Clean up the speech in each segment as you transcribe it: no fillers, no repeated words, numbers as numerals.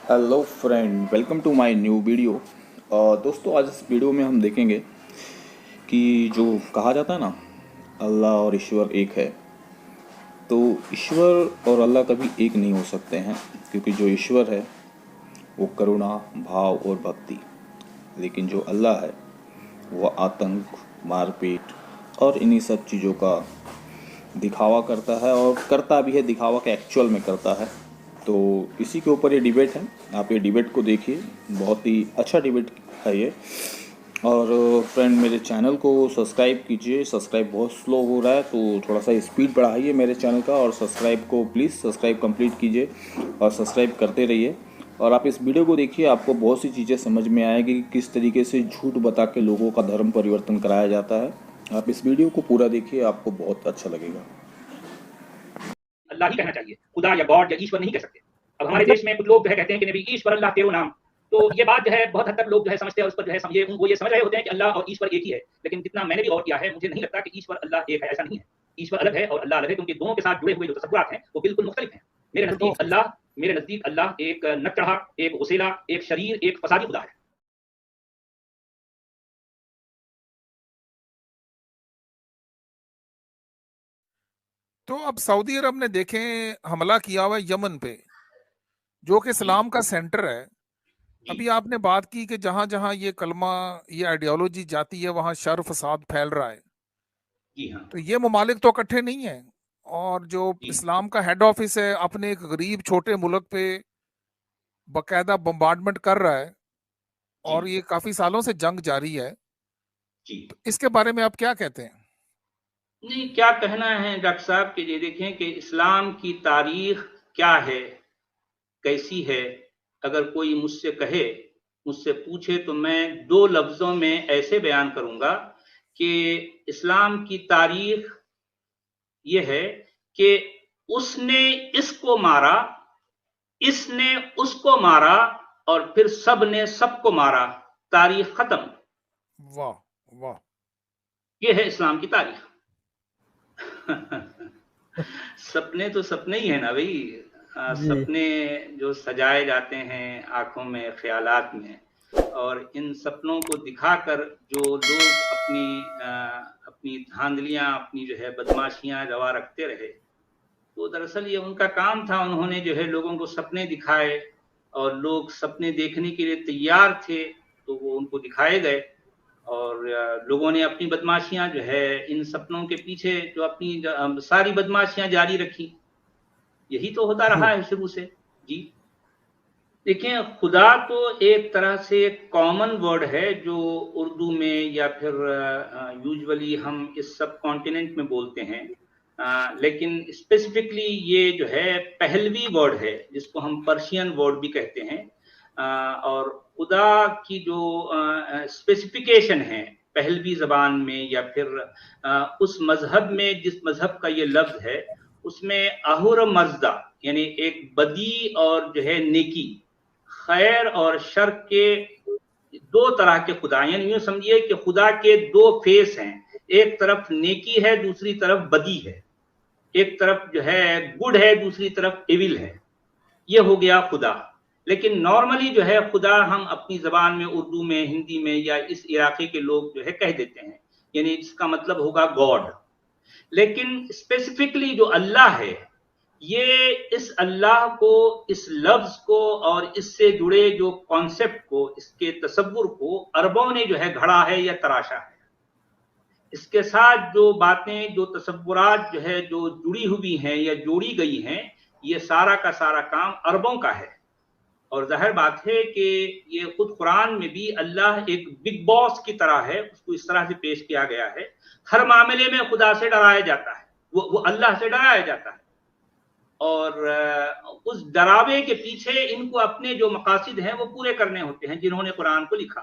Hello friend, welcome to my new video. दोस्तों, आज इस वीडियो में हम देखेंगे कि जो कहा जाता है ना, अल्लाह और ईश्वर एक है। तो ईश्वर और अल्लाह कभी एक नहीं हो सकते हैं, क्योंकि जो ईश्वर है वो करुणा, भाव और भक्ति, लेकिन जो अल्लाह है वो आतंक, मारपीट और इन्हीं सब चीज़ों का दिखावा करता है, और करता भी है, दिखावा का एक्चुअल में करता है। तो इसी के ऊपर ये डिबेट है। आप ये डिबेट को देखिए, बहुत ही अच्छा डिबेट है ये। और फ्रेंड, मेरे चैनल को सब्सक्राइब कीजिए। सब्सक्राइब बहुत स्लो हो रहा है, तो थोड़ा सा स्पीड बढ़ाइए मेरे चैनल का, और सब्सक्राइब को प्लीज़ सब्सक्राइब कंप्लीट कीजिए और सब्सक्राइब करते रहिए। और आप इस वीडियो को देखिए, आपको बहुत सी चीज़ें समझ में आएगी कि किस तरीके से झूठ बता के लोगों का धर्म परिवर्तन कराया जाता है। आप इस वीडियो को पूरा देखिए, आपको बहुत अच्छा लगेगा। अल्लाह ही कहना चाहिए, खुदा या गॉड या ईश्वर नहीं कह सकते। अब हमारे देश में कुछ लोग जो है कहते हैं कि नबी ईश्वर अल्लाह तेरो नाम, तो ये बात जो है बहुत हद तक लोग जो है समझते हैं, उस पर जो है समझे वो ये समझ रहे होते हैं कि अल्लाह और ईश्वर एक ही है। लेकिन जितना मैंने भी गौर किया है, मुझे नहीं लगता कि ईश्वर अल्लाह एक है, ऐसा नहीं है। ईश्वर अलग है और अल्लाह अलग है, क्योंकि दोनों के साथ जुड़े हुए जो तसव्वुरात हैं वो बिल्कुल मुख्तलिफ हैं। मेरे नजदीक अल्लाह एक नक चढ़ा, एक उसेला, एक शरीर, एक फसादी खुदा है। तो अब सऊदी अरब ने देखें हमला किया हुआ है यमन पे, जो कि जी इस्लाम का सेंटर है। जी अभी आपने बात की कि जहां जहां ये कलमा, ये आइडियोलॉजी जाती है, वहां शर फसाद फैल रहा है। जी हाँ तो ये ममालिक तो इकट्ठे नहीं है, और जो जी इस्लाम का हेड ऑफिस है अपने एक गरीब छोटे मुल्क पे बकायदा बम्बार्डमेंट कर रहा है, जी और ये काफी सालों से जंग जारी है। जी। तो इसके बारे में आप क्या कहते हैं? नहीं, क्या कहना है डॉक्टर साहब कि ये देखें कि इस्लाम की तारीख क्या है, कैसी है। अगर कोई मुझसे कहे, मुझसे पूछे, तो मैं दो लफ्जों में ऐसे बयान करूंगा कि इस्लाम की तारीख ये है कि उसने इसको मारा, इसने उसको मारा, और फिर सब ने सबको मारा, तारीख खत्म। वाह वाह। ये है इस्लाम की तारीख। सपने तो सपने ही है ना भाई। सपने जो सजाए जाते हैं आंखों में, ख्यालात में, और इन सपनों को दिखाकर जो लोग अपनी धांधलियां, अपनी जो है बदमाशियां रवा रखते रहे, तो दरअसल ये उनका काम था। उन्होंने जो है लोगों को सपने दिखाए, और लोग सपने देखने के लिए तैयार थे, तो वो उनको दिखाए गए, और लोगों ने अपनी बदमाशियां जो है इन सपनों के पीछे जो अपनी सारी बदमाशियां जारी रखी। यही तो होता रहा है शुरू से। जी देखिए, खुदा तो एक तरह से कॉमन वर्ड है जो उर्दू में या फिर यूजुअली हम इस सब कॉन्टिनेंट में बोलते हैं, लेकिन स्पेसिफिकली ये जो है पहलवी वर्ड है, जिसको हम पर्शियन वर्ड भी कहते हैं। और खुदा की जो स्पेसिफिकेशन है पहलवी जबान में, या फिर उस मजहब में जिस मजहब का ये लफ्ज है, उसमें अहुर मजदा यानी एक बदी और जो है नेकी, खैर और शर के दो तरह के खुदा, यानी यूं समझिए कि खुदा के दो फेस हैं। एक तरफ नेकी है, दूसरी तरफ बदी है। एक तरफ जो है गुड है, दूसरी तरफ एविल है। ये हो गया खुदा। लेकिन नॉर्मली जो है खुदा हम अपनी जबान में, उर्दू में, हिंदी में, या इस इलाके के लोग जो है कह देते हैं, यानी इसका मतलब होगा गॉड। लेकिन स्पेसिफिकली जो अल्लाह है, ये इस अल्लाह को, इस लफ्ज को और इससे जुड़े जो कॉन्सेप्ट को, इसके तसव्वुर को अरबों ने जो है घड़ा है या तराशा है। इसके साथ जो बातें, जो तसव्वुरात जो है जो जुड़ी हुई हैं या जोड़ी गई हैं, ये सारा का सारा काम अरबों का है। और जाहिर बात है कि ये खुद कुरान में भी अल्लाह एक बिग बॉस की तरह है, उसको इस तरह से पेश किया गया है। हर मामले में खुदा से डराया जाता है, वो अल्लाह से डराया जाता है। और उस डरावे के पीछे इनको अपने जो मकासिद हैं वो पूरे करने होते हैं। जिन्होंने कुरान को लिखा,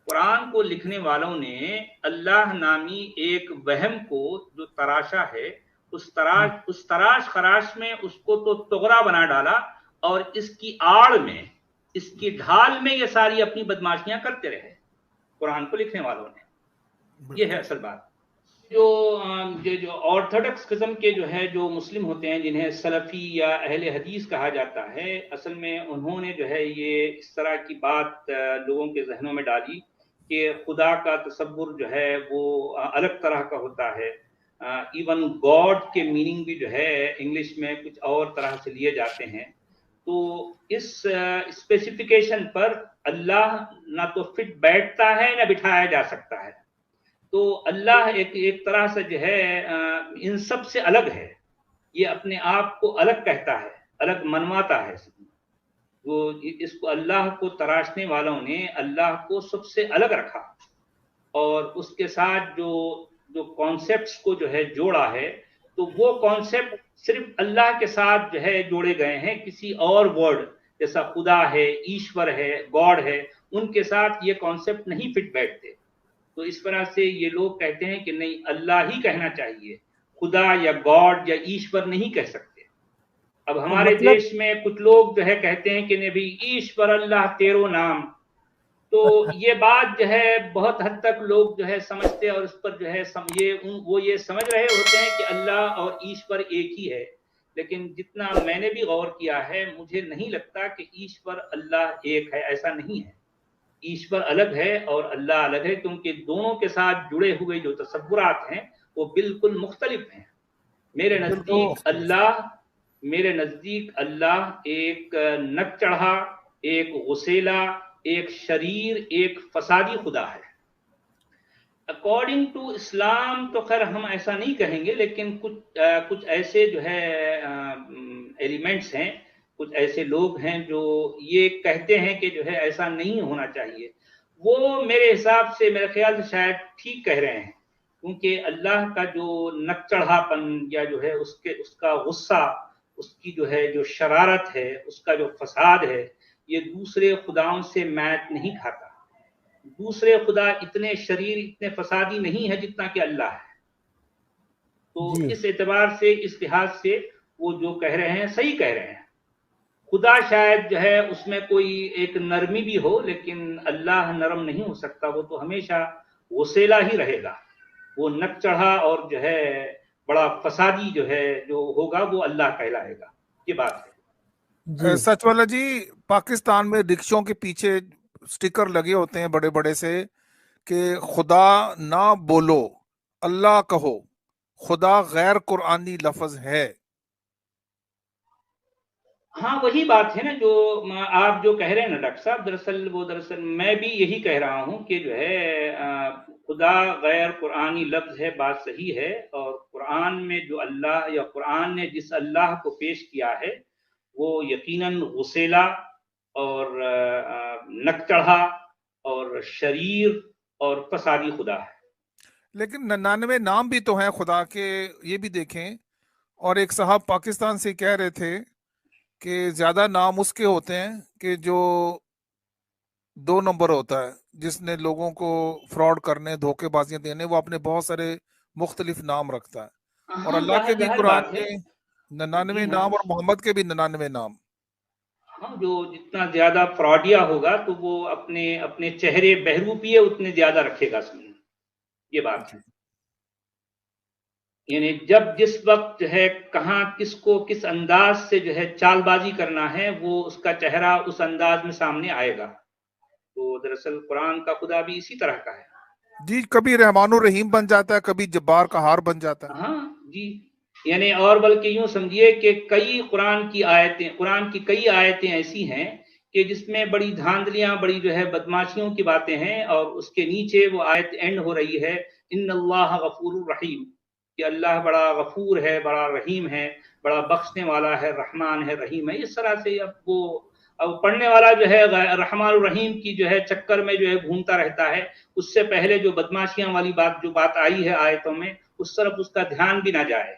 कुरान को लिखने वालों ने अल्लाह नामी एक वहम को जो तराशा है, उस तराश खराश में उसको तो तोगरा बना डाला, और इसकी आड़ में, इसकी ढाल में ये सारी अपनी बदमाशियां करते रहे कुरान को लिखने वालों ने। ये है असल बात। جو آرتھوڈکس قسم کے جو مسلم ہوتے ہیں جنہیں سلفی یا اہل حدیث کہا جاتا ہے، اصل میں انہوں نے یہ اس طرح کی بات لوگوں کے ذہنوں میں ڈالی کہ خدا کا تصور وہ الگ طرح کا ہوتا ہے. ایون گاڈ کے میننگ بھی انگلش میں کچھ اور طرح سے لیے جاتے ہیں. تو اس اسپیسیفیکیشن پر اللہ نہ تو فٹ بیٹھتا ہے نہ بٹھایا جا سکتا ہے. تو اللہ ایک طرح سے ان سب سے الگ ہے. یہ اپنے آپ کو الگ کہتا ہے، الگ منواتا ہے. وہ اس کو اللہ کو تراشنے والوں نے اللہ کو سب سے الگ رکھا، اور اس کے ساتھ جو کانسیپٹس کو جوڑا ہے، تو وہ کانسیپٹ صرف اللہ کے ساتھ جوڑے گئے ہیں. کسی اور ورڈ جیسا خدا ہے، ایشور ہے، گاڈ ہے، ان کے ساتھ یہ کانسیپٹ نہیں فٹ بیٹھتے. تو اس طرح سے یہ لوگ کہتے ہیں کہ نہیں، اللہ ہی کہنا چاہیے، خدا یا گاڈ یا ایشور نہیں کہہ سکتے. اب ہمارے دیش میں کچھ لوگ کہتے ہیں کہ نہیں بھی ایشور اللہ تیرو نام. تو یہ بات بہت حد تک لوگ سمجھتے ہیں، اور اس پر وہ یہ سمجھ رہے ہوتے ہیں کہ اللہ اور ایشور ایک ہی ہے. لیکن جتنا میں نے بھی غور کیا ہے، مجھے نہیں لگتا کہ ایشور اللہ ایک ہے. ایسا نہیں ہے. ایشور الگ ہے اور اللہ الگ ہے، کیونکہ دونوں کے ساتھ جڑے ہوئے جو تصورات ہیں وہ بالکل مختلف ہیں. میرے نزدیک اللہ ایک نک چڑھا، ایک غسیلا، ایک شریر، ایک فسادی خدا ہے. اکارڈنگ ٹو اسلام تو خیر ہم ایسا نہیں کہیں گے، لیکن کچھ ایسے ایلیمنٹس ہیں، کچھ ایسے لوگ ہیں جو یہ کہتے ہیں کہ ایسا نہیں ہونا چاہیے. وہ میرے حساب سے، میرے خیال سے شاید ٹھیک کہہ رہے ہیں، کیونکہ اللہ کا جو نک چڑھا پن یا اس کا غصہ، اس کی جو شرارت ہے، اس کا جو فساد ہے، یہ دوسرے خداؤں سے میچ نہیں کھاتا. دوسرے خدا اتنے شریر، اتنے فسادی نہیں ہے جتنا کہ اللہ ہے. تو اس اعتبار سے، اس لحاظ سے وہ جو کہہ رہے ہیں صحیح کہہ رہے ہیں. خدا شاید اس میں کوئی ایک نرمی بھی ہو، لیکن اللہ نرم نہیں ہو سکتا. وہ تو ہمیشہ غسیلا ہی رہے گا. وہ نک چڑھا اور بڑا فسادی جو ہوگا وہ اللہ کہلائے گا. یہ بات ہے. سچ والا جی، پاکستان میں رکشوں کے پیچھے سٹیکر لگے ہوتے ہیں بڑے بڑے سے کہ خدا نہ بولو، اللہ کہو. خدا غیر قرآنی لفظ ہے. ہاں وہی بات ہے نا جو آپ جو کہہ رہے ہیں نا ڈاکٹر صاحب. دراصل میں بھی یہی کہہ رہا ہوں کہ خدا غیر قرآنی لفظ ہے. بات صحیح ہے. اور قرآن میں جو اللہ یا قرآن نے جس اللہ کو پیش کیا ہے وہ یقیناً غسیلا اور نک چڑھا اور شریر اور فسادی خدا ہے. لیکن 99 نام بھی تو ہیں خدا کے، یہ بھی دیکھیں. اور ایک صاحب پاکستان سے کہہ رہے تھے کہ زیادہ نام اس کے ہوتے ہیں کہ جو 2 نمبر ہوتا ہے، جس نے لوگوں کو فراڈ کرنے، دھوکے بازیاں دینے، وہ اپنے بہت سارے مختلف نام رکھتا ہے. اور اللہ کے بھی قرآن میں 99 نام اور محمد کے بھی 99 نام. ہاں، جو جتنا زیادہ فراڈیا ہوگا تو وہ اپنے چہرے بہروپیے اتنے زیادہ رکھے گا. سنیں، یہ بات ہے. یعنی جب جس وقت کہاں کس کو کس انداز سے چال بازی کرنا ہے، وہ اس کا چہرہ اس انداز میں سامنے آئے گا. تو دراصل قرآن کا خدا بھی اسی طرح کا ہے. جی، کبھی رحمان الرحیم بن جاتا ہے، کبھی جبار قہار بن جاتا ہے. ہاں جی. یعنی اور بلکہ یوں سمجھیے کہ قرآن کی کئی آیتیں ایسی ہیں کہ جس میں بڑی دھاندلیاں، بڑی بدماشیوں کی باتیں ہیں، اور اس کے نیچے وہ آیت اینڈ ہو رہی ہے ان اللہ غفور الرحیم، کہ اللہ بڑا غفور ہے، بڑا رحیم ہے، بڑا بخشنے والا ہے، رحمان ہے، رحیم ہے. اس طرح سے اب پڑھنے والا رحمان الرحیم کی چکر میں گھومتا رہتا ہے. اس سے پہلے جو بدماشیاں والی بات آئی ہے آیتوں میں، اس طرف اس کا دھیان بھی نہ جائے.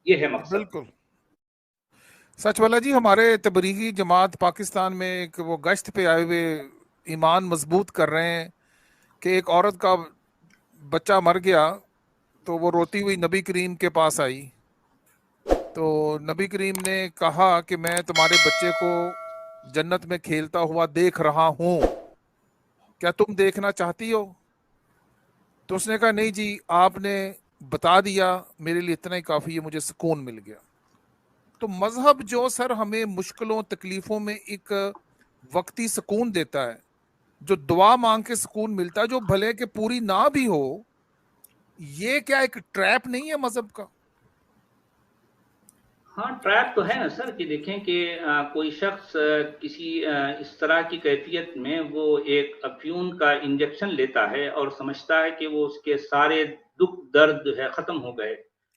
یہ ہے مقصد. بالکل سچ والا جی. ہمارے تبلیغی جماعت پاکستان میں ایک وہ گشت پہ آئے ہوئے ایمان مضبوط کر رہے ہیں کہ ایک عورت کا بچہ مر گیا تو وہ روتی ہوئی نبی کریم کے پاس آئی. تو نبی کریم نے کہا کہ میں تمہارے بچے کو جنت میں کھیلتا ہوا دیکھ رہا ہوں، کیا تم دیکھنا چاہتی ہو؟ तो उसने कहा नहीं जी, आपने बता दिया, मेरे लिए इतना ही काफ़ी है, मुझे सुकून मिल गया। तो मजहब जो सर हमें मुश्किलों तकलीफ़ों में एक वक्ती सुकून देता है, जो दुआ मांग के सुकून मिलता है, जो भले के पूरी ना भी हो, ये क्या एक ट्रैप नहीं है मजहब का? हाँ, ट्रैप तो है ना सर, कि देखें कि कोई शख्स किसी इस तरह की कैफियत में वो एक अफ्यून का इंजेक्शन लेता है और समझता है कि वो उसके सारे दुख दर्द जो है खत्म हो गए।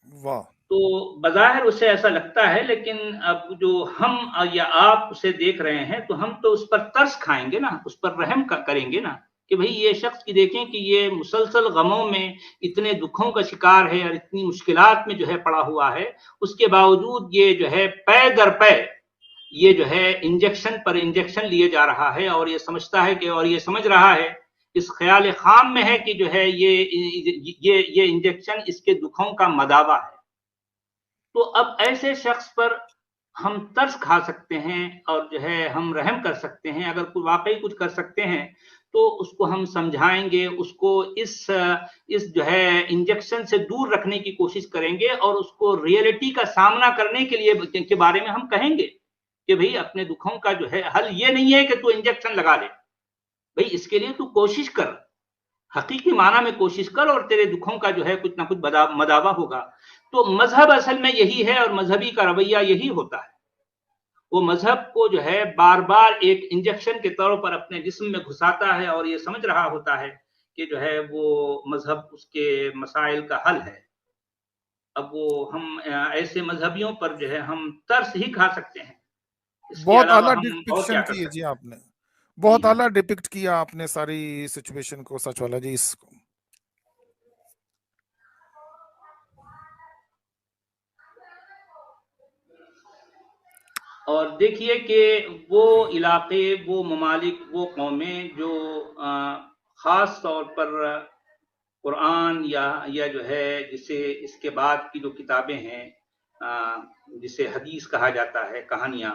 वाह। तो बज़ाहिर उसे ऐसा लगता है, लेकिन अब जो हम या आप उसे देख रहे हैं, तो हम तो उस पर तरस खाएँगे ना, उस पर रहम करेंगे ना, कि भई ये शख्स की देखें कि ये मुसलसल गमों में, इतने दुखों का शिकार है और इतनी मुश्किलात में जो है पड़ा हुआ है, उसके बावजूद ये जो है पै दर पै ये जो है इंजेक्शन पर इंजेक्शन लिए जा रहा है, और ये समझता है कि, और ये समझ रहा है, इस ख़याल ख़ाम में है कि जो है ये इंजेक्शन इसके दुखों का मदावा है। तो अब ऐसे शख्स पर हम तरस खा सकते हैं और जो है हम रहम कर सकते हैं। अगर कोई वाक़ई कुछ कर सकते हैं, तो उसको हम समझाएँगे, उसको इस जो है इंजेक्शन से दूर रखने की कोशिश करेंगे और उसको रियलिटी का सामना करने के लिए के बारे में हम कहेंगे कि भई अपने दुखों का जो है हल ये नहीं है कि तू इंजेक्शन लगा ले। भई इसके लिए तू कोशिश कर। हकीकी माना में कोशिश कर और तेरे दुखों का जो है कुछ ना कुछ मदावा होगा। तो मजहब असल में यही है, और मजहबी का रवैया यही होता है। वो मजहब को जो है बार-बार एक इंजेक्शन के तौर पर अपने जिस्म में घुसाता है, और ये समझ रहा होता है कि जो है वो मजहब उसके मसाइल का हल है। अब वो हम ऐसे मजहबियों पर जो है हम तरस ही खा सकते हैं। इसके बहुत अलावा आला हम और क्या डिपिक्शन कर की है जी सकते हैं? आपने, जी बहुत हाँ। आला डिपिक्ट किया आपने सारी सिचुएशन को, सच वाला जी इसको। और देखिए कि वो इलाके, वो ममालिक, वो कौमें जो ख़ास तौर पर कुरान या जो है जिसे इसके बाद की जो किताबें हैं, जिसे हदीस कहा जाता है, कहानियाँ,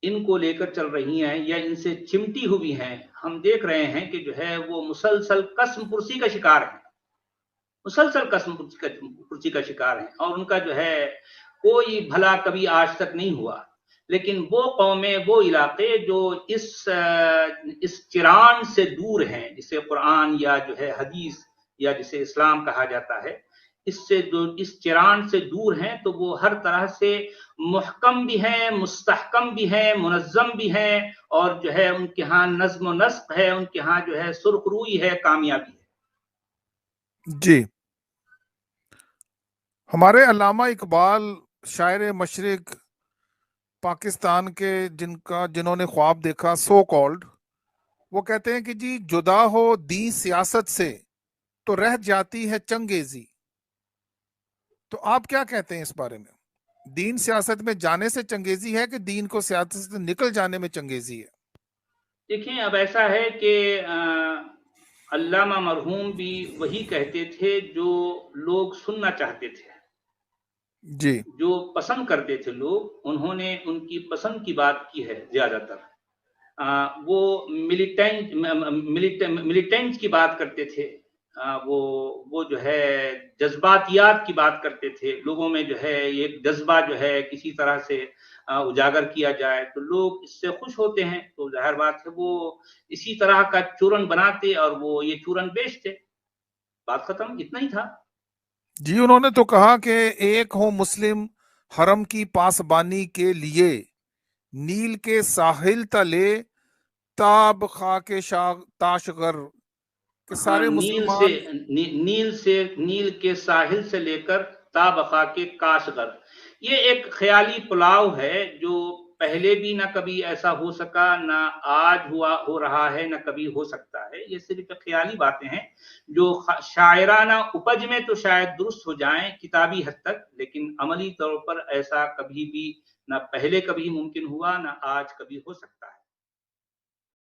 इनको लेकर चल रही हैं या इनसे चिमटी हुई हैं, हम देख रहे हैं कि जो है वो मुसलसल कसम पुर्सी का शिकार हैं। मुसलसल कसम पुर्सी का शिकार हैं, और उनका जो है कोई भला कभी आज तक नहीं हुआ। लेकिन वो कौमें, वो इलाके जो इस चिरान से दूर हैं, जिसे कुरान या जो है हदीस या जिसे इस्लाम कहा जाता है, इससे जो इस चिरान से दूर हैं, तो वो हर तरह से मुहकम भी हैं, मुस्तहकम भी हैं, मुनज़्ज़म भी हैं, और जो है उनके यहाँ नज़्म व नस्क़ है, उनके यहाँ जो है सुरख़रूई है, कामयाबी है। जी, हमारे अल्लामा इकबाल शायर मशरिक पाकिस्तान के, जिन्होंने ख्वाब देखा सो कॉल्ड, वो कहते हैं कि जी जुदा हो दी सियासत से तो रह जाती है चंगेजी। तो आप क्या कहते हैं इस बारे में? दीन सियासत में जाने से चंगेजी है कि दीन को सियासत से निकल जाने में चंगेजी है? देखिए, अब ऐसा है कि अल्लामा मरहूम भी वही कहते थे जो लोग सुनना चाहते थे। जी। जो पसंद करते थे लोग, उन्होंने उनकी पसंद की बात की है ज़्यादातर। वो मिलिटेंट्स की बात करते थे। वो जो है जज़्बातियात की बात करते थे। लोगों में जो है एक जज़्बा जो है किसी तरह से उजागर किया जाए, तो लोग इससे खुश होते हैं। तो ज़ाहिर बात है वो इसी तरह का चूरन बनाते और वो ये चूरन बेचते। बात खत्म, इतना ही था। जी, उन्होंने तो कहा कि एक हो मुस्लिम हरम की पासबानी के लिए, नील के साहिल तले ताब खाके ताशगर, के हाँ, सारे मुसलमान। नील के साहिल से लेकर ताबका के काशगर, ये एक ख्याली पुलाव है जो पहले भी ना कभी ऐसा हो सका, ना आज हो रहा है, ना कभी हो सकता है। ये सिर्फ ख्याली बातें हैं जो शायराना उपज में तो शायद दुरुस्त हो जाएं किताबी हद तक, लेकिन अमली तौर पर ऐसा कभी भी ना पहले कभी मुमकिन हुआ, ना आज कभी हो सकता है।